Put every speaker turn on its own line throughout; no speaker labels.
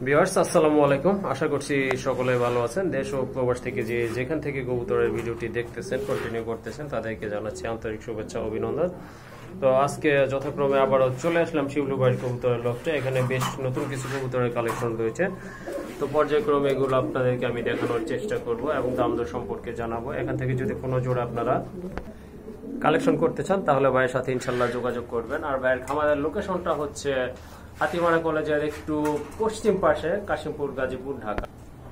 Viewers আসসালামু আলাইকুম, আশা করছি সকলে ভালো আছেন। দেশ ও প্রবাস থেকে যেখান থেকে কবুতরের ভিডিওটি দেখতেছেন, কন্টিনিউ করতেছেন, তাদেরকে জানাচ্ছি আন্তরিক শুভেচ্ছা অভিনন্দন। তো আজকে যথাক্রমে আবারও চলে আসলাম শিবলু ভাইয়ের কবুতরের লফটে। এখানে বেশ নতুন কিছু কবুতরের কালেকশন রয়েছে, তো পর্যায়ক্রমে এগুলো আপনাদেরকে আমি দেখানোর চেষ্টা করব এবং দাম দর সম্পর্কে জানাবো। এখান থেকে যদি কোনো জোড়া আপনারা কালেকশন করতে চান তাহলে ভাইয়ের সাথে ইনশাল্লাহ যোগাযোগ করবেন। আর ভাইয়ের খামারের লোকেশনটা হচ্ছে হাতিমারা কলেজের একটু পশ্চিম পাশে, কাশিমপুর, গাজীপুর, ঢাকা।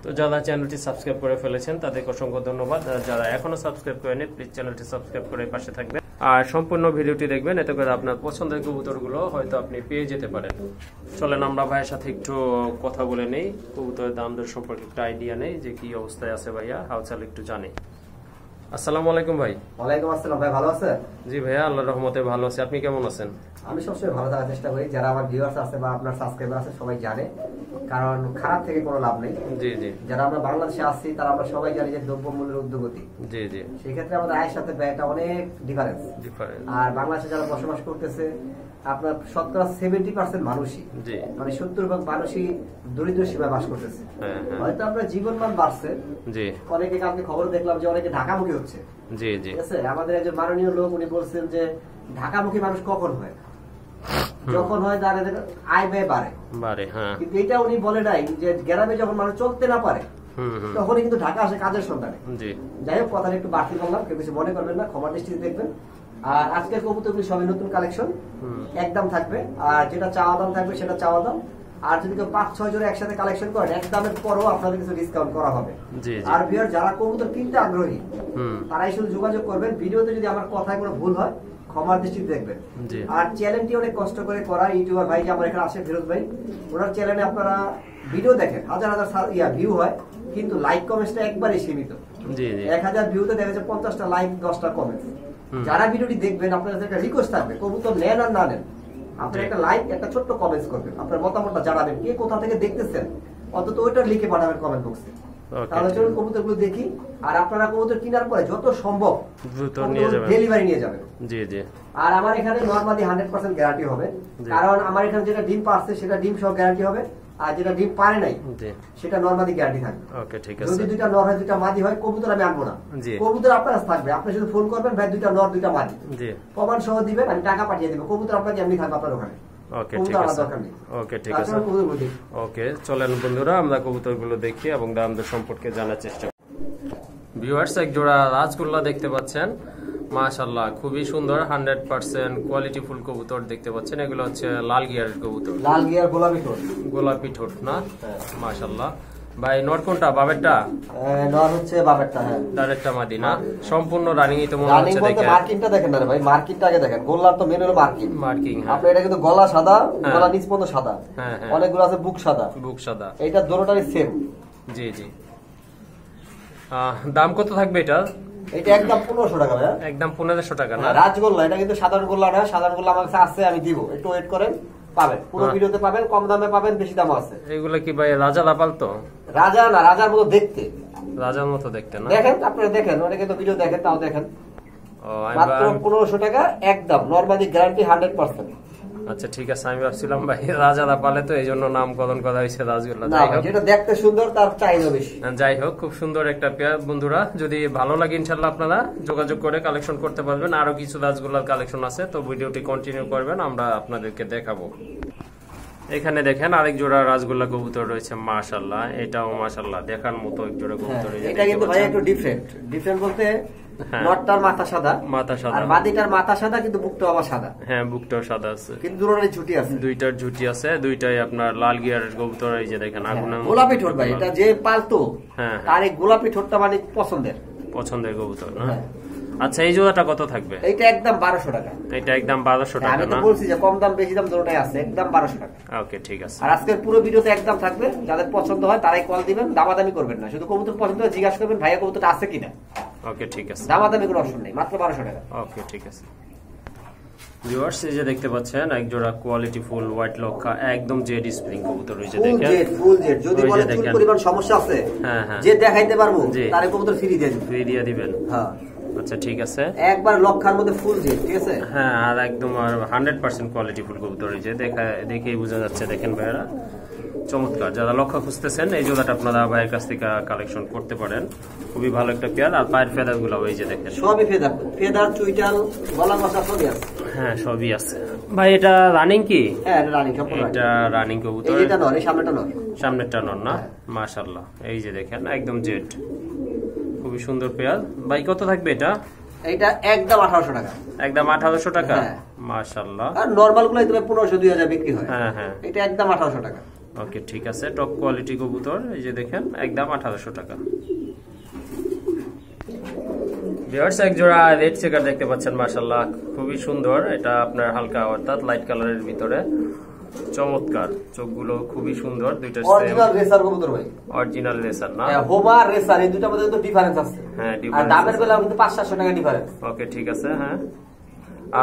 তো যারা চ্যানেলটি সাবস্ক্রাইব করে ফেলেছেন তাদেরকে অসংখ্য ধন্যবাদ। যারা এখনো সাবস্ক্রাইব করেনি প্লিজ চ্যানেলটি সাবস্ক্রাইব করে পাশে থাকবেন আর সম্পূর্ণ ভিডিওটি দেখবেন, এতে করে আপনার পছন্দের কবুতরগুলো হয়তো আপনি পেয়ে যেতে পারেন। চলেন আমরা ভাইয়ের সাথে একটু কথা বলে নেই, কবুতরের দাম দর সম্পর্কে একটা আইডিয়া নেই যে কি অবস্থায় আছে ভাইয়া, হালচাল একটু জানি। আসসালামু আলাইকুম ভাই।
ওয়ালাইকুম আসসালাম ভাই, ভালো আছেন?
জি ভাইয়া, আল্লাহর রহমতে ভালো আছি, আপনি কেমন আছেন?
আমি সবসময় ভালো থাকার চেষ্টা করি। যারা আমার ভিউয়ার্স আছে বা আপনার সাবস্ক্রাইবার আছে সবাই জানে, কারণ খারাপ থেকে কোনো লাভ নেই।
জি জি।
যারা আমরা বাংলাদেশে আসছি তারা আমরা সবাই জানি যে দ্রব্যমূল্যের ঊর্ধ্বগতি।
জি জি।
সেই ক্ষেত্রে আমাদের আয়ের সাথে ব্যয়টা অনেক ডিফারেন্স। আর বাংলাদেশে যারা বসবাস করতেছে আপনার শতকরা 70% মানুষই, মানে 70% মানুষই দরিদ্র সীমায় বাস করতেছে। হয়তো আপনার জীবনমান বাড়ছে, অনেকে কালকে খবর দেখলাম যে অনেকে ঢাকামুখী হচ্ছে। জি জি। ঠিক আছে, আমাদের একজন মাননীয় লোক উনি বলছেন যে ঢাকামুখী মানুষ কখন হয়? যখন হয় তাদের আয় ব্যয় বাড়ে। কিন্তু এটা উনি বলে নাই যে গ্রামে যখন মানুষ চলতে না পারে তখনই কিন্তু ঢাকা আসে কাজের সন্ধানে। যাই হোক, কথাটা একটু বাড়তি বললাম, কেউ কিছু মনে করবেন না, ক্ষমার দৃষ্টিতে দেখবেন। আর আজকের কবুতরগুলি সবই নতুন কালেকশন, একদম থাকবে। আর যেটা চাওয়া দাম থাকবে সেটা চাওয়া দাম। আর যদি কেউ 5-6 জোড়া একসাথে কালেকশন করেন এক দামের পরও আপনাদের কিছু ডিসকাউন্ট করা হবে। আর ভিউয়ার যারা কবুতর কিনতে আগ্রহী তারাই শুধু যোগাযোগ করবেন। ভিডিওতে যদি আমার কথায় কোনো ভুল হয় ক্ষমার দৃষ্টিতে দেখবেন। আর চ্যানেলটি অনেক কষ্ট করে করা ইউটিউবার ভাই যে আমার এখানে আসে, ফিরোজ ভাই, ওনার চ্যানেলে আপনারা ভিডিও দেখেন, হাজার হাজার ভিউ হয়, কিন্তু লাইক কমেন্টসটা একবারই সীমিত। 1000 ভিউতে দেখা যাচ্ছে 50টা লাইক, 10টা কমেন্ট। যারা ভিডিওটি দেখবেন আপনাদের একটা রিকোয়েস্ট থাকবে, কবুতর নেন আর না নেন, আপনার একটা লাইক, একটা ছোট্ট কমেন্টস করবেন, আপনার মতামতটা জানাবেন, কে কোথা থেকে দেখতেছেন অন্তত ওইটা লিখে পাঠাবেন কমেন্ট বক্সে। তাহলে চলুন কবুতরগুলো দেখি। আর আপনারা কবুতর কেনার পরে যত সম্ভব ডেলিভারি নিয়ে যাবেন। জি জি। আর আমার এখানে নরমালি 100% গ্যারান্টি হবে, কারণ আমার এখানে যেটা ডিম পারছে সেটা ডিম সহ গ্যারান্টি হবে, আর যেটা ডিম পারে নাই সেটা নরমালি গ্যারান্টি থাকবে। ওকে, ঠিক আছে। যদি দুইটা নর হয় দুইটা মাদি হয়, কবুতর আমি আনবো না, কবুতর আপনার কাছে থাকবে। আপনি শুধু ফোন করবেন, ভাই দুইটা নর দুইটা মাদি, প্রমাণ সহ দিবেন, আমি টাকা পাঠিয়ে দেবো, কবুতর আপনাকে এমনি থাকবে আপনার ওখানে। ওকে, ঠিক আছে। ওকে, ঠিক আছে। ওকে, চলেন বন্ধুরা আমরা কবুতরগুলো দেখি এবং দাম দর সম্পর্কে জানার চেষ্টা করি। ভিউয়ার্স, এক জোড়া রাজগোল্লা দেখতে পাচ্ছেন, মাশাআল্লাহ খুবই সুন্দর, 100% কোয়ালিটি ফুল কবুতর দেখতে পাচ্ছেন। এগুলো হচ্ছে লাল গিয়ারের কবুতর, লাল গিয়ার গোলাপি ঠোঁট না? মাশাআল্লাহ। ভাই নর কোনটা, বাবেরটা? নর হচ্ছে বাবেরটা। হ্যাঁ, ডাইরেক্টটা
মাদি না? সম্পূর্ণ রানিংই তো মনে হচ্ছে। দেখেন
মার্কিংটা দেখেন না ভাই, মার্কিংটা আগে দেখেন। গোল্লার তো মেন হলো মার্কিং। আপনি এটা কিন্তু গলা সাদা, গলা নিচ পর্যন্ত সাদা, অনেকগুলো আছে বুক সাদা। এটা দুটোটারই সেম। জি জি।
দাম কত থাকবে এটা?
এটা একদম 1500 টাকা ভাই।
একদম 1500 টাকা না?
রাজগোল্লা, এটা কিন্তু সাধারণ গোল্লা না। সাধারণ গোল্লা আমার কাছে আছে, আমি দিব, একটু ওয়েট করেন, পাবেন পুরো ভিডিওতে পাবেন, কম দামে পাবেন, বেশি দাম আছে।
এগুলো কি ভাই রাজা লাপাল তো?
রাজা না, রাজার মতো দেখতে।
রাজার মতো দেখতে না?
দেখেন, আপনারা দেখেন, অনেকে তো ভিডিও দেখেন, তাও দেখেন। মাত্র 1500 টাকা একদম, নরমালি গ্যারান্টি 100%।
আচ্ছা, ঠিক আছে। আমি ভাবছিলাম ভাই রাজা লাপালে তো এই জন্য নামকরণ করা হয়েছে রাজগোল্লা।
যেটা দেখতে সুন্দর তার চাহিদা বেশি।
যাই হোক, খুব সুন্দর একটা পেয়ার। বন্ধুরা যদি ভালো লাগে ইনশাল্লাহ আপনারা যোগাযোগ করে কালেকশন করতে পারবেন। আরো কিছু রাজগোল্লার কালেকশন আছে, তো ভিডিওটি কন্টিনিউ করবেন, আমরা আপনাদেরকে দেখাবো। এখানে দেখেন আরেক জোড়া রাজগোল্লা কবুতর রয়েছে, মাশাআল্লাহ। এটাও মাশাআল্লাহ দেখার মতো এক জোড়া কবুতর।
এটা কিন্তু ভাই একটু ডিফারেন্ট বলতে নটটার মাথা সাদা, আর মাদিটার মাথা সাদা, কিন্তু বুকটাও আবার সাদা। হ্যাঁ, বুকটাও সাদা আছে, কিন্তু দুটোরই ঝুটি আছে। দুইটার ঝুটি আছে, দুইটাই আপনার লাল গিয়ারের কবুতর। এই যে দেখেন আগুন গোলাপি ঠোঁট ভাই, এটা যে পালতো তার এই গোলাপি ঠোঁটটা মানে পছন্দের কবুতর না? আচ্ছা, এই জোড়াটা কত থাকবে? এটা একদম 1200 টাকা। এটা একদম 1200 টাকা না? আমি তো বলছি যে কম দাম বেশি দাম দুটোটাই আছে, একদম 1200 টাকা। ওকে, ঠিক আছে। আর আজকের পুরো ভিডিওতে একদম থাকবে, যাদের পছন্দ হয় তারাই কল দিবেন, দামাদামি করবেন না, শুধু কবুতর পছন্দ হয় জিজ্ঞাসা করবেন ভাইয়া কবুতরটা আছে কিনা। ওকে, ঠিক আছে। দামাদামি কোনো অপশন নেই, মাত্র 1200 টাকা। ওকে, ঠিক আছে। ভিউয়ার্স, এই যে দেখতে পাচ্ছেন এক জোড়া কোয়ালিটি ফুল হোয়াইট লক্ষা, একদম জেড স্প্রিং কবুতর রয়েছে। দেখেন ফুল জেড। যদি বলে চুল পরিমাণ সমস্যা আছে, যে দেখাইতে পারবো তারে কবুতর ফ্রি দিয়ে দিবেন। হ্যাঁ, আচ্ছা, ঠিক আছে। একবার লক্ষার মধ্যে ফুল জেড, ঠিক আছে? হ্যাঁ, আর একদম 100% কোয়ালিটি ফুল কবুতর রয়েছে, দেখেই বোঝা যাচ্ছে। দেখেন ভাইরা
চমৎকার, যারা লক্ষ্য খুঁজতেছেন এই জোড়াটা আপনারা ভাইয়ের কাছ থেকে কালেকশন করতে পারেন। খুবই ভালো একটা পেয়ার। আর পায়ের ফেদার গুলো এই যে দেখেন
সবই ফেদার, ফেদার চুইটাল গলা মশা সবই আছে।
হ্যাঁ সবই আছে ভাই। এটা রানিং কি?
হ্যাঁ এটা রানিং,
এটা রানিং কবুতর।
এটা নর, এই সামনেটা নর,
সামনেরটা নর না? মাশাআল্লাহ, এই যে দেখেন একদম জেড, খুবই সুন্দর পেয়ার। ভাই কত থাকবে এটা?
এটা একদম 1800 টাকা।
একদম 1800 টাকা? মাশাআল্লাহ।
আর নরমাল গুলো তুমি 1500 2000 বিক্রি হয়।
হ্যাঁ হ্যাঁ,
এটা একদম 1800 টাকা।
ওকে ঠিক আছে, টপ কোয়ালিটি কবুতর, এই যে দেখেন একদম 1800 টাকা। ভিউয়ার্স এক জোড়া রেড চেকার দেখতে পাচ্ছেন, মাশাআল্লাহ খুবই সুন্দর। এটা আপনার হালকা অর্থাৎ লাইট কালারের ভিতরে, চমৎকার, চোখগুলো খুবই সুন্দর। দুইটা
অরিজিনাল রেসার কবুতর ভাই,
অরিজিনাল রেসার না?
হ্যাঁ হোমার রেসার, এই দুটোর মধ্যে তো ডিফারেন্স আছে।
হ্যাঁ
আর
ডিফারেন্স,
দামের বেলা কিন্তু 500-700 টাকা ডিফারেন্স।
ওকে ঠিক আছে। হ্যাঁ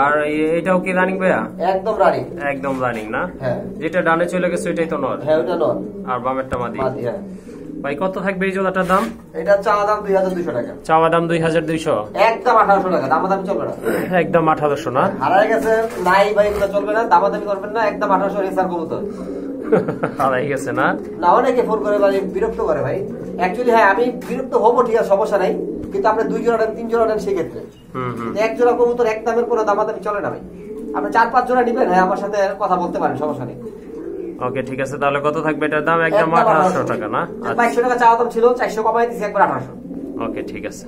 আর এটাও কি রানিং ভাইয়া?
একদম রানিং,
একদম রানিং না?
হ্যাঁ।
যেটা ডানে চলে গেছে ওইটাই তো নর?
হ্যাঁ ওটা নর,
আর বামেরটা মাদি।
মাদি হ্যাঁ।
ভাই কত থাকবে এই জোড়াটার দাম?
এটা চাওয়া দাম 2200 টাকা।
চাওয়া দাম 2200?
একদম 1800 টাকা, দামাদামি চলবে না।
একদম 1800 না?
হারায় গেছে নাই ভাই, এগুলো চলবে না, দামাদামি করবেন না, একদম 1800 রেসার কবুতর।
হারাই গেছে না?
না অনেকে ফোন করে ভাই বিরক্ত করে ভাই। অ্যাকচুয়ালি হ্যাঁ আমি বিরক্ত হবো, ঠিক আছে সমস্যা নাই, কিন্তু আপনি 2 জোড়া নেন 3 জোড়া নেন সেই ক্ষেত্রে। এক জোড়া কবুতর এক দামের কোনো দামাদামি চলে না ভাই। আপনি 4-5 জোড়া নিবেন, হ্যাঁ আমার সাথে কথা বলতে পারেন, সমস্যা নেই।
ওকে ঠিক আছে, তাহলে কত থাকবে এটার দাম? একদম 1800 টাকা না?
2200 টাকা চাওয়া দাম ছিল, 400 কমাই দিয়েছি একবার 1800।
ওকে ঠিক আছে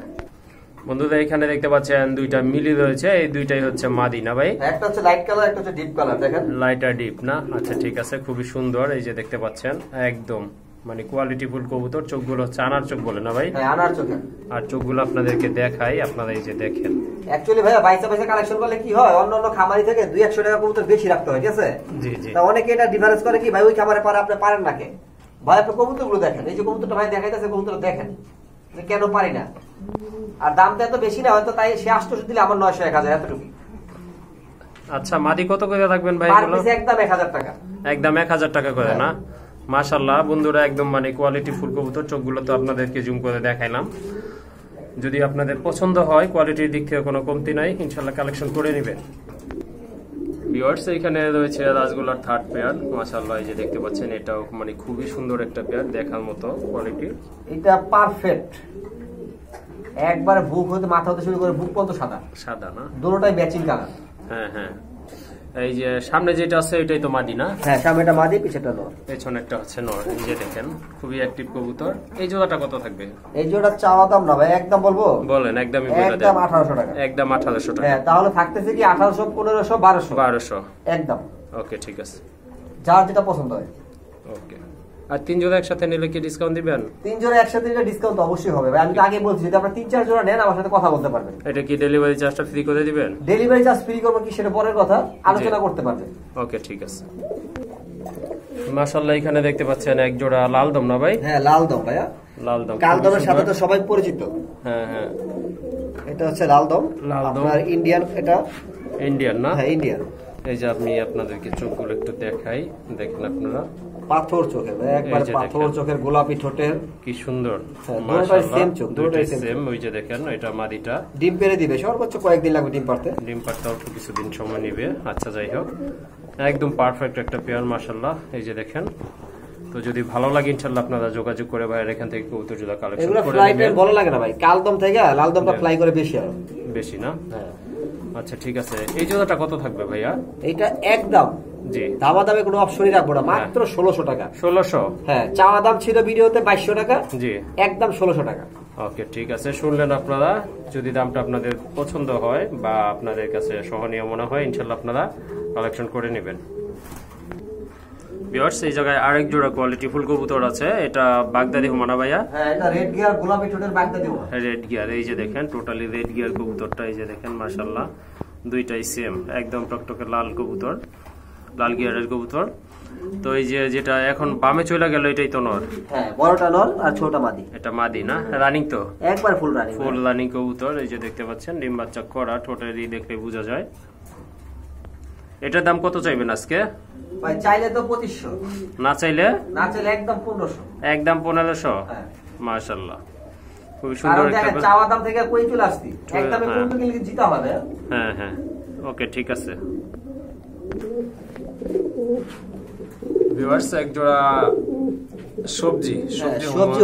বন্ধুরা, এখানে দেখতে পাচ্ছেন দুইটা মিলি রয়েছে, এই দুইটাই হচ্ছে মাদি না ভাই?
একটা হচ্ছে লাইট কালার, একটা হচ্ছে ডিপ কালার, দেখেন
লাইট আর ডিপ না? আচ্ছা ঠিক আছে, খুবই সুন্দর। এই যে দেখতে পাচ্ছেন একদম মানে কোয়ালিটি ফুল কবুতর। চোখগুলো হচ্ছে আনার চোখ বলে না ভাই?
হ্যাঁ আনার চোখে। আর
চোখগুলো আপনাদেরকে দেখাই, আপনারা এই যে দেখেন।
অ্যাকচুয়ালি ভাইয়া বাইসা কালেকশন করলে কি হয়, অন্য খামারি থেকে 200-100 টাকা কবুতর বেশি রাখতে হয়, ঠিক আছে?
জি জি।
তা অনেকে এটা ডিফারেন্স করে কি ভাই, ওই খামারে পারে আপনি পারেন না কে? ভাই আপনি কবুতরগুলো দেখেন, এই যে কবুতরটা ভাই দেখাইতেছে, কবুতর দেখেন যে কেন পারি না। আর দামটা এত বেশি না হয়তো, তাই সে 800 দিলে আমার 900-1000 এতটুকু।
আচ্ছা মাদি কত করে রাখবেন ভাই?
একদম 1000 টাকা।
একদম 1000 টাকা করে না? মাশাআল্লাহ বন্ধুরা, একদম মানে কোয়ালিটি ফুল কবুতর। চোখগুলো তো আপনাদেরকে জুম করে দেখাইলাম। যদি আপনাদের পছন্দ হয়, কোয়ালিটির দিক থেকে কোনো কমতি নাই, ইনশাআল্লাহ কালেকশন করে নেবেন। ভিউয়ার্স এখানে রয়েছে রাজগোলার থার্ড পেয়ার, মাশাআল্লাহ এই যে দেখতে পাচ্ছেন, এটাও মানে খুবই সুন্দর একটা পেয়ার, দেখার মতো কোয়ালিটি।
এটা পারফেক্ট, একবারে বুক হতে মাথা হতে শুরু করে বুক পর্যন্ত সাদা
সাদা না?
দুটোটাই ম্যাচিং কালার।
হ্যাঁ হ্যাঁ, এই যে সামনে যেটা আছে এটাই তো মাদি না?
হ্যাঁ সামনেটা মাদি, পিছেটা নর,
পেছনেরটা হচ্ছে নর। এই যে দেখেন খুবই অ্যাক্টিভ কবুতর। এই জোড়াটা কত থাকবে?
এই জোড়া চাওয়া দাম না ভাই, একদম বলবো?
বলেন একদমই বলে দেন।
একদম 1800 টাকা।
একদম 1800 টাকা?
হ্যাঁ তাহলে থাকতেছে কি 1800, 1500, 1200 একদম।
ওকে ঠিক আছে,
যার যেটা পছন্দ হয়।
ওকে। আর 3 জোড়া একসাথে নিলে কি ডিসকাউন্ট দিবেন?
3 জোড়া একসাথে নিলে ডিসকাউন্ট অবশ্যই হবে ভাই, আমি তো আগে বলছি যদি আপনারা 3-4 জোড়া নেন আমার সাথে কথা বলতে পারবেন।
এটা কি ডেলিভারি চার্জটা ফ্রি করে দিবেন?
ডেলিভারি চার্জ ফ্রি করব কি সেটা পরের কথা, আলোচনা করতে পারবেন।
ওকে ঠিক আছে। মাশাআল্লাহ এখানে দেখতে পাচ্ছেন এক জোড়া লাল দম না ভাই?
হ্যাঁ লাল দম ভাইয়া,
লাল দম।
কাল দমের সাথে তো সবাই পরিচিত।
হ্যাঁ হ্যাঁ,
এটা হচ্ছে লাল দম।
লাল দম
আর ইন্ডিয়ান, এটা
ইন্ডিয়ান না?
হ্যাঁ ইন্ডিয়ান।
এই যে আমি আপনাদেরকে চোখগুলো একটু দেখাই, দেখেন আপনারা
পাথর চোখের, একবার পাথর চোখের, গোলাপি ঠোঁটের,
কি সুন্দর।
দুটোটাই সেম চোখ, দুটোটাই
সেম। ওই যে দেখেন এটা মাদিটা।
ডিম পেড়ে দিবে, সর্বোচ্চ কয়েকদিন লাগবে ডিম পারতে।
ডিম পারতে অল্প কিছুদিন সময় নেবে। আচ্ছা যাই হোক, একদম পারফেক্ট একটা পেয়ার মাশাআল্লাহ। এই যে দেখেন, তো যদি ভালো লাগে ইনশাআল্লাহ আপনারা যোগাযোগ করে ভাইয়ের এখান থেকে কবুতর জোড়া কালেকশন করে নেবেন।
এগুলো ফ্লাইটে ভালো লাগে না ভাই, কালদম থেকে লালদমটা ফ্লাই করে বেশি আর
বেশি না?
হ্যাঁ।
আচ্ছা ঠিক আছে, এই জোড়াটা কত থাকবে ভাইয়া?
এটা একদম
জি
দামা দামে কোনো অপশনই রাখবো না, মাত্র 1600 টাকা।
1600?
হ্যাঁ চাওয়া দাম ছিল ভিডিওতে 2200 টাকা,
জি
একদম 1600 টাকা।
ওকে ঠিক আছে, শুনলেন আপনারা। যদি দামটা আপনাদের পছন্দ হয় বা আপনাদের কাছে সহনীয় মনে হয়, ইনশাআল্লাহ আপনারা কালেকশন করে নেবেন। ভিউয়ার্স এই জায়গায় আরেক জোড়া কোয়ালিটি ফুল কবুতর আছে, এটা বাগদাদি হুমানা ভাইয়া?
হ্যাঁ এটা রেড গিয়ার গোলাপি ঠোঁটের বাগদাদি হুমা।
রেড গিয়ার, এই যে দেখেন টোটালি রেড গিয়ার কবুতরটা। এই যে দেখেন মাশাআল্লাহ দুইটাই সেম, একদম টকটকে লাল কবুতর, লাল গিয়ারের কবুতর। তো এই যে যেটা এখন বামে চলে গেল এটাই তো নর?
হ্যাঁ বড়টা নর আর ছোটটা মাদি।
এটা মাদি না? রানিং তো?
একবার ফুল রানিং,
ফুল রানিং কবুতর। এই যে দেখতে পাচ্ছেন ডিম বাচ্চা করা, ঠোঁটের দেখলে বোঝা যায়। এটার দাম কত চাইবেন আজকে
ভাই? চাইলে তো 2500,
না চাইলে
একদম 1500।
একদম 1500?
হ্যাঁ
মাশাআল্লাহ খুব সুন্দর একটা।
চাওয়া দাম থেকে কই চলে আসতি, একদমই কমতে গেলে জিতা হবে।
হ্যাঁ হ্যাঁ ওকে ঠিক আছে। ভিউয়ার্স এক জোড়া সবজি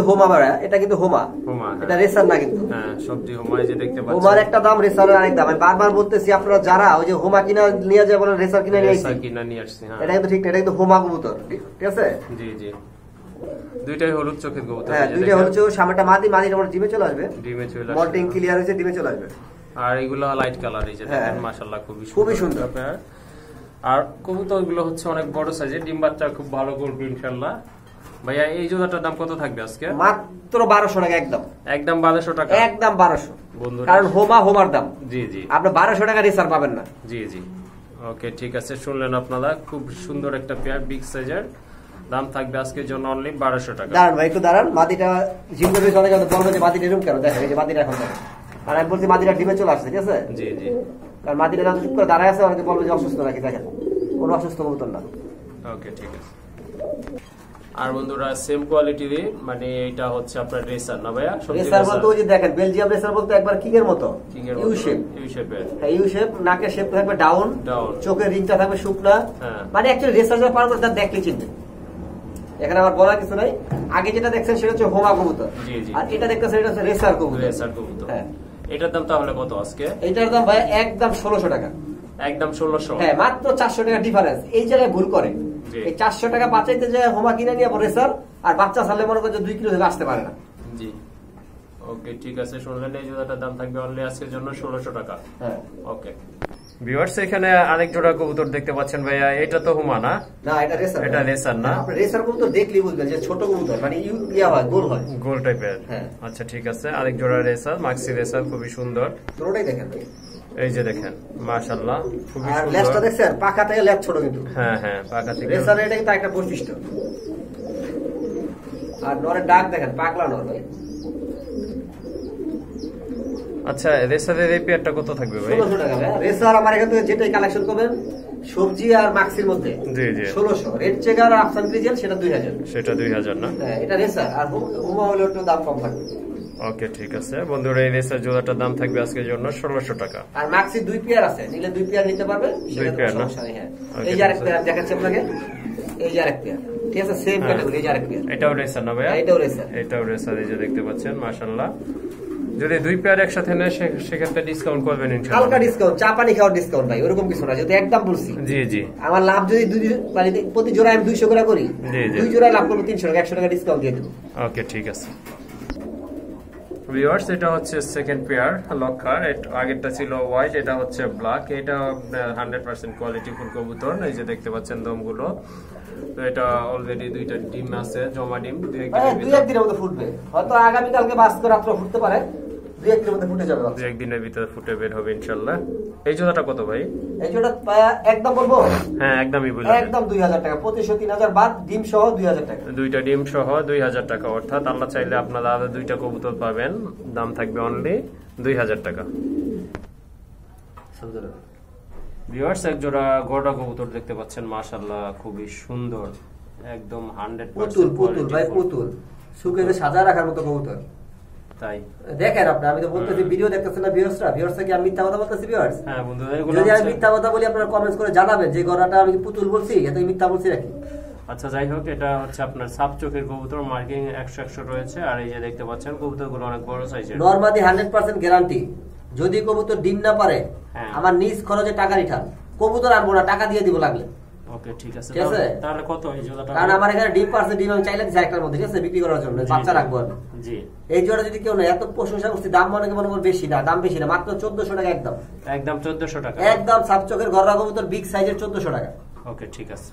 হোমা বাড়া, এটা কিন্তু হোমা, এটা রেসার না কিন্তু।
হ্যাঁ সবজি হোমা, এই যে দেখতে পাচ্ছেন,
হোমার একটা দাম, রেসারের আরেক দাম। আমি বারবার বলতেছি আপনারা যারা ওই যে হোমা কিনা নিয়ে যায় বলেন রেসার কিনা নিয়ে
আসছে,
এটা কিন্তু ঠিক না, এটা কিন্তু হোমা কবুতর, ঠিক আছে?
জি জি, দুইটাই হলুদ চোখের কবুতর।
হ্যাঁ দুইটাই হলুদ চোখ, সামনেটা মাদি, মাদির আমার ডিমে চলে আসবে,
ডিমে চলে আসবে,
মল্টিং ক্লিয়ার হয়েছে, ডিমে চলে আসবে।
আর এগুলো লাইট কালার, এই যে দেখেন মাশাআল্লাহ খুবই সুন্দর। আর কবুতর গুলো হচ্ছে অনেক বড় সাইজের, ডিম বাচ্চা খুব ভালো করবে ইনশাআল্লাহ। ভাইয়া এই জোড়াটার দাম কত থাকবে আজকে?
মাত্র 1200 টাকা, একদম
1200 টাকা,
একদম 1200
বন্ধুরা,
কারণ হোমার দাম।
জি জি,
আপনি 1200 টাকা রিসার পাবেন না।
জি জি, ওকে ঠিক আছে, শুনলেন আপনারা, খুব সুন্দর একটা পেয়ার, বিগ সাইজের, দাম থাকবে আজকের জন্য অনলি 1200 টাকা।
দাঁড়ান ভাই একটু দাঁড়ান, মাদিটা জিম করে অনেক বলবে যে মাদিটা এরকম কেন, দেখেন এই যে মাদিটা এখন দেখেন, আর আমি বলছি মাদিটা ডিমে চলে আসছে, ঠিক আছে?
জি জি,
কারণ মাদিটা যত চুপ করে দাঁড়ায় আছে, অনেকে বলবে যে অসুস্থ নাকি, দেখেন কোনো অসুস্থ কবুতর না।
ওকে ঠিক আছে। আর বন্ধুরা সেম কোয়ালিটির, মানে এটা হচ্ছে আপনার রেসার না ভাইয়া?
রেসার বলতে ওই যে দেখেন বেলজিয়াম রেসার বলতে একবার কিং এর মতো, ইউ শেপ, হ্যাঁ ইউ শেপ, নাকের শেপ থাকবে ডাউন, চোখের রিংটা থাকবে শুকনা, মানে অ্যাকচুয়ালি রেসার যা পারবে তার দেখলে চিনবে, এখানে আমার বলার কিছু নাই। আগে যেটা দেখছেন সেটা হচ্ছে হোমা কবুতর, আর এটা দেখতেছেন এটা হচ্ছে রেসার কবুতর। হ্যাঁ
এটার দাম তাহলে কত আজকে?
এটার দাম ভাই একদম 1600 টাকা,
একদম 1600।
হ্যাঁ মাত্র 400 টাকা ডিফারেন্স। এই জায়গায় ভুল করে, এই 400 টাকা বাঁচাইতে যায় হোমা কিনে নিয়ে রেসার, আর বাচ্চা ছাড়লে মনে করছে 2 কিলো থেকে আসতে পারে না।
জি ওকে ঠিক আছে, শুনলেন এই জোড়াটার দাম থাকবে অনলি আজকের জন্য 1600 টাকা। হ্যাঁ ওকে ভিউয়ার্স, এখানে আরেক জোড়া কবুতর দেখতে পাচ্ছেন ভাইয়া, এটা তো হুমা না?
না এটা রেসার,
এটা রেসার না?
আপনি রেসার কবুতর দেখলেই বুঝবেন যে ছোট কবুতর, মানে ইয়া হয়, গোল হয়,
গোল টাইপের। আচ্ছা ঠিক আছে, আরেক জোড়া রেসার, মাক্সি রেসার, খুবই সুন্দর।
পুরোটাই দেখেন,
এই যে দেখেন মাশাআল্লাহ খুবই সুন্দর।
আর লেজটা দেখছেন, পাখা থেকে লেজ ছোট কিন্তু।
হ্যাঁ হ্যাঁ, পাখা থেকে
রেসার, এটাই তো একটা বৈশিষ্ট্য। আর নরের ডাক দেখেন, পাগলা নর ভাই।
আচ্ছা রেসারের এই পেয়ারটা কত থাকবে ভাই?
1600 টাকা ভাই। রেসার আমার এখান থেকে যেটাই কালেকশন করবেন সবজি আর মাক্সির মধ্যে, জি জি 1600। রেড চেকার আর আফসান গ্রিজেল সেটা 2000, সেটা
2000 না?
হ্যাঁ এটা রেসার, আর হুমা হলো একটু দাম কম থাকবে।
ওকে ঠিক আছে বন্ধুরা, এই রেসার জোড়াটার দাম থাকবে আজকের জন্য 1600 টাকা।
আর মাক্সি 2 পেয়ার আছে, নিলে 2 পেয়ার নিতে পারবে,
2 পেয়ার না?
হ্যাঁ এই যে আরেক পেয়ার দেখাচ্ছি আপনাকে, এই যে আরেক পেয়ার, ঠিক আছে সেম ক্যাটাগরি, এই যে আরেক পেয়ার।
এটাও রেসার না ভাই?
এটাও রেসার,
এটাও রেসার, এই যে দেখতে পাচ্ছেন মাশাআল্লাহ। যদি 2 পেয়ার একসাথে নেয় সেক্ষেত্রে ডিসকাউন্ট করবেন ইনশাআল্লাহ?
হালকা ডিসকাউন্ট, চা পানি খাওয়ার ডিসকাউন্ট ভাই, ওরকম কিছু না, যদি একদম বলছি।
জি জি,
আমার লাভ যদি মানে প্রতি জোড়া আমি 200 করে করি, 2 জোড়া লাভ করব 300 টাকা, 100 টাকা ডিসকাউন্ট দিয়ে দেব।
ওকে ঠিক আছে ভিউয়ার্স, এটা হচ্ছে সেকেন্ড পেয়ার লক্ষার, আগেরটা ছিল হোয়াইট, এটা হচ্ছে ব্ল্যাক। এটা 100% কোয়ালিটি ফুল কবুতর, এই যে দেখতে পাচ্ছেন দমগুলো। তো এটা অলরেডি 2টা ডিম আছে, জমা ডিম,
2-1 দিনের মধ্যে ফুটবে, হয়তো আগামী কালকে বা আজকে রাতে ফুটতে পারে, 2-1 দিনের মধ্যে ফুটে যাবে,
2-1 দিনের ভিতরে ফুটে বের হবে ইনশাআল্লাহ। এই জোড়াটা কত ভাই?
এই জোড়া একদম বলবো,
হ্যাঁ একদমই বলবো,
একদম 2000 টাকা, প্রতিশো 3000 বাদ, ডিম সহ 2000 টাকা,
2টা ডিম সহ 2000 টাকা। অর্থাৎ আল্লাহ চাইলে আপনারা আরো 2টা কবুতর পাবেন, দাম থাকবে অনলি 2000 টাকা। ভিউয়ার্স, এক জোড়া গড়া কবুতর দেখতে পাচ্ছেন মাশাআল্লাহ, খুবই সুন্দর, একদম 100%
পুতুল ভাই, পুতুল সুকেতে সাজা রাখার মতো কবুতর।
তাই
দেখেন আপনি, আমি তো বলতেছি ভিডিও দেখতেছেন না ভিউয়ার্সরা, ভিউয়ার্সরা কি আমি মিথ্যা কথা বলতেছি ভিউয়ার্স?
হ্যাঁ বন্ধুরা,
যদি আমি মিথ্যা কথা বলি আপনারা কমেন্টস করে জানাবেন যে গড়াটা আমি পুতুল বলছি, এটা মিথ্যা বলছি নাকি।
আচ্ছা যাই হোক, এটা হচ্ছে আপনার সাপ চোখের কবুতর, মার্কিং 100 রয়েছে। আর এই যে দেখতে পাচ্ছেন কবুতরগুলো অনেক বড় সাইজের,
নরমাদি 100% গ্যারান্টি। যদি কবুতর ডিম না পারে আমার নিজ খরচে টাকা রিটার্ন, কবুতর আনবো না, টাকা দিয়ে দিব লাগলে।
ওকে ঠিক আছে,
ঠিক আছে
তাহলে কত এই জোড়াটা?
কারণ আমার এখানে ডিম পারছে, ডিম আমি চাইলে একটার মধ্যে, ঠিক আছে বিক্রি করার জন্য, বাচ্চা রাখবো আমি।
জি,
এই জোড়া যদি কেউ না, এত প্রশংসা করছি, দাম মনে করে বেশি না, দাম বেশি না, মাত্র 1400 টাকা, একদম
একদম 1400 টাকা,
একদম সাপ চোখের গররা কবুতর বিগ সাইজের 1400 টাকা।
ওকে ঠিক আছে।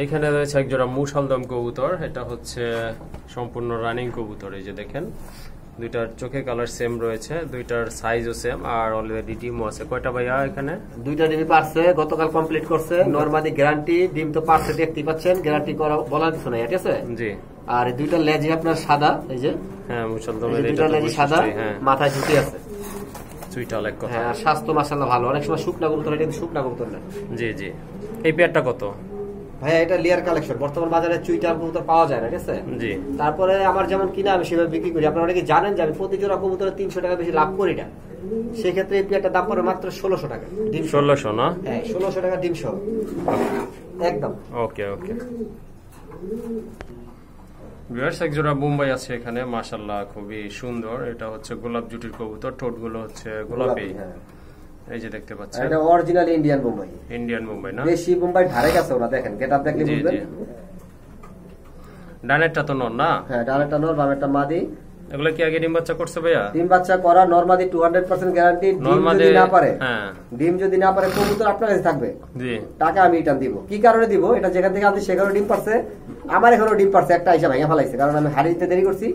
এইখানে রয়েছে এক জোড়া মুসালদম কবুতর, এটা হচ্ছে সম্পূর্ণ রানিং কবুতর। এই যে দেখেন 2টার চোখের কালার সেম রয়েছে, 2টার সাইজও সেম, আর অলরেডি ডিমও আছে। কয়টা ভাইয়া এখানে?
2টা ডিম পারছে, গতকাল কমপ্লিট করছে, নরমালি গ্যারান্টি, ডিম তো পারছে দেখতেই পাচ্ছেন, গ্যারান্টি করা বলার কিছু নাই, ঠিক আছে? জি। আর 2টা লেজ আপনার সাদা, এই যে
হ্যাঁ মুসালদমের,
এটা লেজ সাদা, মাথায় ঝুঁকি আছে,
সুইটা লাইক কথা।
হ্যাঁ, স্বাস্থ্য মাশাআল্লাহ ভালো। অনেক সময় শুকনা কবুতর, এটা কিন্তু শুকনা কবুতর না।
জি জি। এই পেয়ারটা কত
ভাইয়া? এটা লেয়ার কালেকশন, বর্তমান বাজারে চুইটার কবুতর পাওয়া যায় না, ঠিক আছে? জি। তারপরে আমার যেমন কিনা আমি সেভাবে বিক্রি করি। আপনারা অনেকে জানেন যে আমি প্রতি জোড়া কবুতরে 300 টাকা বেশি লাভ করি না, সেক্ষেত্রে এই পেয়ারটার দাম পড়ে মাত্র 1600 টাকা, ডিম
1600 না?
হ্যাঁ 1600 টাকা ডিম সহ। একদম।
ওকে ওকে ভিউয়ার্স, এক জোড়া বোম্বাই আছে এখানে, মাশাআল্লাহ খুবই সুন্দর। এটা হচ্ছে গোলাপ জুটির কবুতর, ঠোঁটগুলো হচ্ছে গোলাপি। এই যে দেখতে পাচ্ছেন,
এটা original Indian Bombay.
Indian Bombay না,
দেশি বোম্বাই ধারে কাছে ওরা, দেখেন গেটআপ দেখলে বুঝবেন।
ডানেরটা তো নর না?
হ্যাঁ, ডানেরটা নর, বামেরটা মাদি।
এগুলো কি আগে ডিম বাচ্চা করছে ভাইয়া?
ডিম বাচ্চা করা নরমাদি 200% গ্যারান্টি। ডিম যদি না পারে, হ্যাঁ ডিম যদি না পারে কবুতর আপনার কাছে থাকবে, জি টাকা আমি রিটার্ন দিব। কি কারণে দিব? এটা যেখান থেকে আনছি সেখানে ডিম পারছে, আমার এখানেও ডিম পারছে, একটা এসে ভাঙা ফেলাইছে, কারণ আমি হাড়িতে দেরি করছি,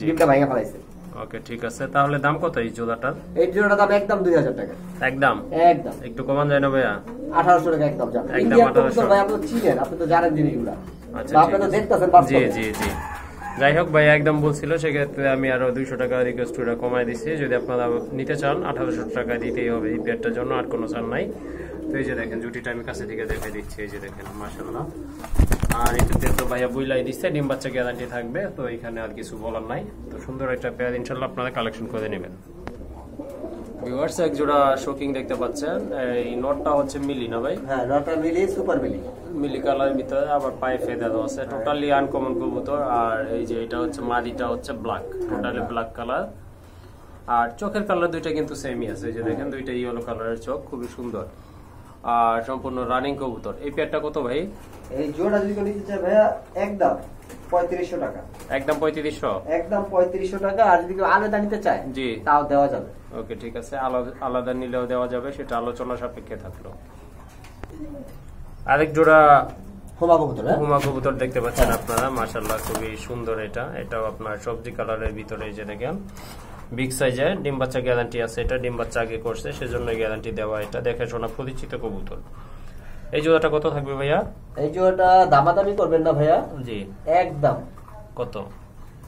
ডিমটা ভাঙা ফেলাইছে।
ওকে ঠিক আছে, তাহলে দাম কত এই জোড়াটার?
এই জোড়াটার দাম একদম 2000 টাকা।
একদম
একদম,
একটু কমান যায় না ভাইয়া?
1800 টাকা একদম। ইন্ডিয়ান কবুতর ভাই আপনি চিনেন, আপনি তো জানেন জিনিসগুলো, আপনি তো দেখতেছেন বাস্তবে। জি জি জি,
যাই হোক ভাই একদম বলছিল, সেক্ষেত্রে আমি আরো 200 টাকা রিকোয়েস্ট করে কমাই দিচ্ছি। যদি আপনারা নিতে চান 1800 টাকা দিতেই হবে এই পেয়ারটার জন্য, আর কোনো চান নাই। তো এই যে দেখেন জুটিটা আমি কাছে থেকে দেখে দিচ্ছি, এই যে দেখেন মাশাআল্লাহ। আর এটাতে তো ভাইয়া বুইলাই দিচ্ছে, ডিম বাচ্চা গ্যারান্টি থাকবে, তো এখানে আর কিছু বলার নাই। তো সুন্দর একটা পেয়ার ইনশাআল্লাহ আপনারা কালেকশন করে নেবেন। ভিউয়ার্স, এক জোড়া শোকিং দেখতে পাচ্ছেন, এই নটটা হচ্ছে মিলি না ভাই?
হ্যাঁ, নটটা মিলি, সুপার মিলি,
মিলি কালার ভিতরে, আবার পায়ে ফেদার আছে, টোটালি আনকমন কবুতর। আর এই যে এটা হচ্ছে মাদিটা হচ্ছে ব্ল্যাক, টোটালি ব্ল্যাক কালার। আর চোখের কালার দুইটা কিন্তু সেমই আছে, যে দেখেন দুইটা ইয়েলো কালারের চোখ, খুবই সুন্দর। আর সম্পূর্ণ রানিং কবুতর। এই পেয়ারটা কত ভাই?
এই জোড়া যদি নিতে চাই ভাইয়া একদম 3500 টাকা।
একদম 3500? একদম
3500 টাকা। আর যদি কেউ আলাদা নিতে চায় জি তাও দেওয়া যাবে।
ওকে ঠিক আছে, আলাদা নিলেও দেওয়া যাবে, সেটা আলোচনা সাপেক্ষে থাকলো। আরেক জোড়া হুমা কবুতর দেখতে পাচ্ছেন আপনারা, মাশাআল্লাহ খুবই সুন্দর। এটাও আপনার সবজি কালারের ভিতরে, এই যে দেখেন বিগ সাইজের, ডিম বাচ্চা গ্যারান্টি আছে। এটা ডিম বাচ্চা আগে করছে, সেজন্য গ্যারান্টি দেওয়া। এটা দেখে শোনা পরিচিত কবুতর। এই জোড়াটা কত থাকবে ভাইয়া?
এই জোড়াটা দামাদামি করবেন না ভাইয়া? জি একদম।
কত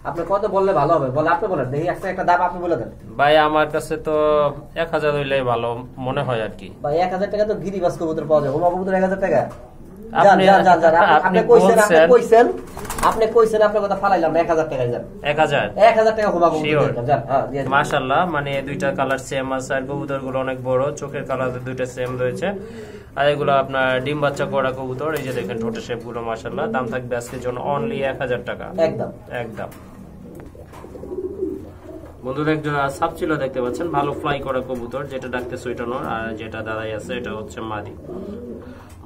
আপনি কত বললে ভালো হবে? বলে আপনি বলেন, দেখি একটা দাম আপনি বলে দেন।
ভাই আমার কাছে তো 1000 হইলে ভালো মনে হয় আর কি।
ভাই 1000 টাকা তো গিরিবাস কবুতর পাওয়া যায়, হুমা কবুতর 1000 টাকা। আপনি কইছেন আপনার কথা ফালাইলাম না, 1000 টাকা যান। 1000 টাকা হুমা কবুতর যান।
মাশাআল্লাহ, মানে দুইটা কালার সেম আছে, আর কবুতর গুলো অনেক বড়, চোখের কালার দুইটা সেম রয়েছে। আর এগুলো আপনার ডিম বাচ্চা করা কবুতর। এই যে দেখেন ঠোঁটের শেপ গুলো মাশাআল্লাহ। দাম থাকবে আজকের জন্য অনলি 1000 টাকা। একদম একদম। বন্ধুরা একজন সাপ ছিল দেখতে পাচ্ছেন, ভালো ফ্লাই করা কবুতর, যেটা ডাকতে সুইটানোর, আর যেটা দাঁড়াই আছে এটা হচ্ছে মাদি।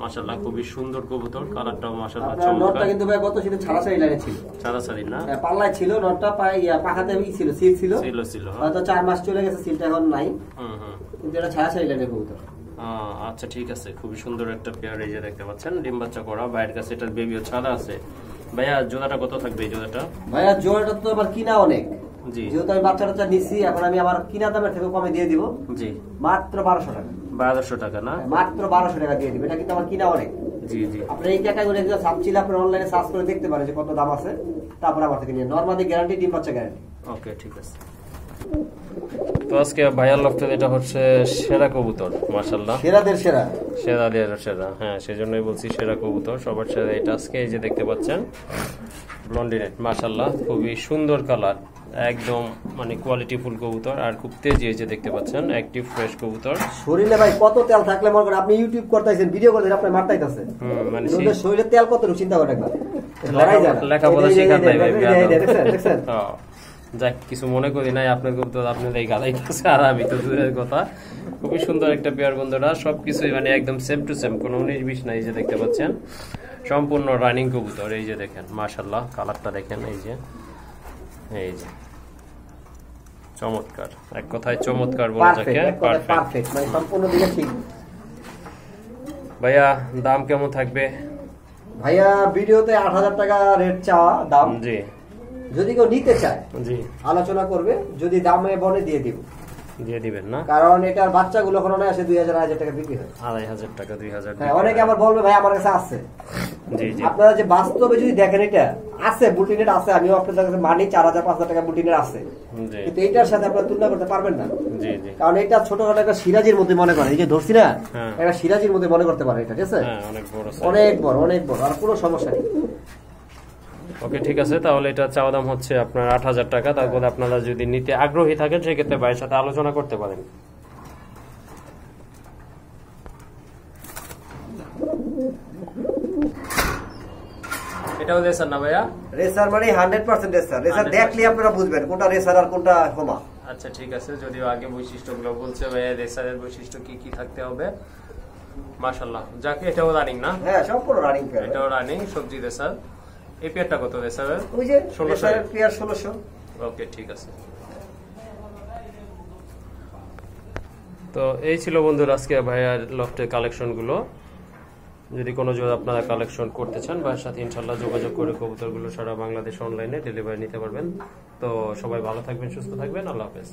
মাশাআল্লাহ খুবই সুন্দর কবুতর, কালারটাও মাশাআল্লাহ চমৎকার।
নটটা কিন্তু ভাই গত শীতে ছাড়াছাড়ি লাইনে ছিল,
ছাড়াছাড়ি না
পাল্লায় ছিল নটটা, পাখাতে ছিল, সিল ছিল হয়তো 4 মাস চলে গেছে, সিলটা এখন নাই, কিন্তু এটা ছাড়াছাড়ি লাইনের কবুতর।
আচ্ছা ঠিক আছে, খুবই সুন্দর একটা পেয়ার। এই যে দেখতে পাচ্ছেন ডিম বাচ্চা করা, ভাইয়ের কাছে এটার বেবিও ছাড়া আছে। ভাইয়া জোড়াটা কত থাকবে? এই জোড়াটা
ভাইয়া জোড়াটা তো আবার কিনা অনেক, জি যেহেতু আমি বাচ্চাটা নিচ্ছি, এখন আমি আমার কিনা দামের থেকে কমে দিয়ে দিব। জি মাত্র 1200 টাকা।
1200 টাকা না?
মাত্র 1200 টাকা দিয়ে দিব, এটা কিন্তু আমার কিনা অনেক। জি জি, আপনি এই ক্যাটাগরি একদম সাবচিল আপনি অনলাইনে সার্চ করে দেখতে পারেন যে কত দাম আছে, তারপর আমার থেকে নিয়ে নরমালি গ্যারান্টি, ডিম বাচ্চা গ্যারান্টি। ওকে ঠিক আছে।
তো আজকে ভাইয়ার লফটে এটা হচ্ছে সেরা কবুতর, মাশাআল্লাহ সেরাদের সেরা, সেরাদের সেরা। হ্যাঁ সেজন্যই বলছি সেরা কবুতর, সবার সেরা এটা আজকে। এই যে দেখতে পাচ্ছেন ব্লন্ডিনেট, মাশাআল্লাহ খুবই সুন্দর কালার, একদম মানে কোয়ালিটি ফুল কবুতর, আর খুব তেজি। এই যে দেখতে পাচ্ছেন অ্যাক্টিভ ফ্রেশ কবুতর।
শরীরে ভাই কত তেল থাকলে মনে করেন আপনি ইউটিউব করতেছেন, ভিডিও করতেছেন, আপনি মারতাইতেছেন, মানে শরীরে তেল কত চিন্তা করেন একবার,
লেখাপড়া শেখার নাই ভাই, দেখছেন? যাক কিছু মনে করি নাই, আপনার কবুতর আপনাদের এই গালাই কাছে, আর আমি তো দূরের কথা। খুবই সুন্দর একটা পেয়ার বন্ধুরা, সবকিছুই মানে একদম সেম টু সেম, কোনো 19-20 নাই। এই যে দেখতে পাচ্ছেন সম্পূর্ণ রানিং কবুতর। এই যে দেখেন মাশাআল্লাহ কালারটা দেখেন, এই যে চমৎকার, এক কথায় চমৎকার বলা যাকে, পারফেক্ট মানে সম্পূর্ণ দিকে ঠিক। ভাইয়া দাম কেমন থাকবে?
ভাইয়া ভিডিওতে 8000 টাকা রেট চাওয়া দাম, জি যদি কেউ নিতে চায় জি আলোচনা করবে, যদি দামে বলে দিয়ে দিব,
দিয়ে দিবেন না?
কারণ এটার বাচ্চাগুলো এখন আসে 2000 টাকা বিক্রি হয়,
2500 টাকা 2000।
হ্যাঁ অনেকে আবার বলবে ভাই আমার কাছে আছে, জি জি আপনারা যে বাস্তবে যদি দেখেন এটা আছে, বুটিনেট আছে, আমিও আপনাদের কাছে মানি 4000-5000 টাকা বুটিনেট আছে, কিন্তু এটার সাথে আপনারা তুলনা করতে পারবেন না, জি জি কারণ এটা ছোটখাটো একটা সিরাজির মধ্যে মনে করেন, এই যে ধরছি না একটা সিরাজির মধ্যে মনে করতে পারে এটা, ঠিক আছে? অনেক বড়, অনেক বড়, আর কোনো সমস্যা নেই।
ওকে ঠিক আছে, তাহলে এটা চাওয়া দাম হচ্ছে আপনার 8000 টাকা। তারপরে আপনারা যদি নিতে আগ্রহী থাকেন সেক্ষেত্রে ভাইয়ের সাথে আলোচনা করতে পারেন। এটাও রেসার না ভাইয়া?
রেসার মানে 100% রেসার। রেসার দেখলে আপনারা বুঝবেন কোনটা রেসার আর কোনটা হোমা।
আচ্ছা ঠিক আছে, যদিও আগে বৈশিষ্ট্যগুলো বলছে ভাইয়া, রেসারের বৈশিষ্ট্য কি কি থাকতে হবে। মাশাআল্লাহ, যাকে এটাও রানিং না?
হ্যাঁ সম্পূর্ণ রানিং পেয়ার।
এটাও রানিং সবজি রেসার। এই পেয়ারটা কত রেসারের?
ওই যে 1600 এর পেয়ার 1600।
ওকে ঠিক আছে। তো এই ছিল বন্ধুরা আজকে ভাইয়ার লফটের কালেকশনগুলো। যদি কোনো জোড়া আপনারা কালেকশন করতে চান ভাইয়ের সাথে ইনশাল্লাহ যোগাযোগ করে কবুতরগুলো সারা বাংলাদেশ অনলাইনে ডেলিভারি নিতে পারবেন। তো সবাই ভালো থাকবেন, সুস্থ থাকবেন, আল্লাহ হাফেজ।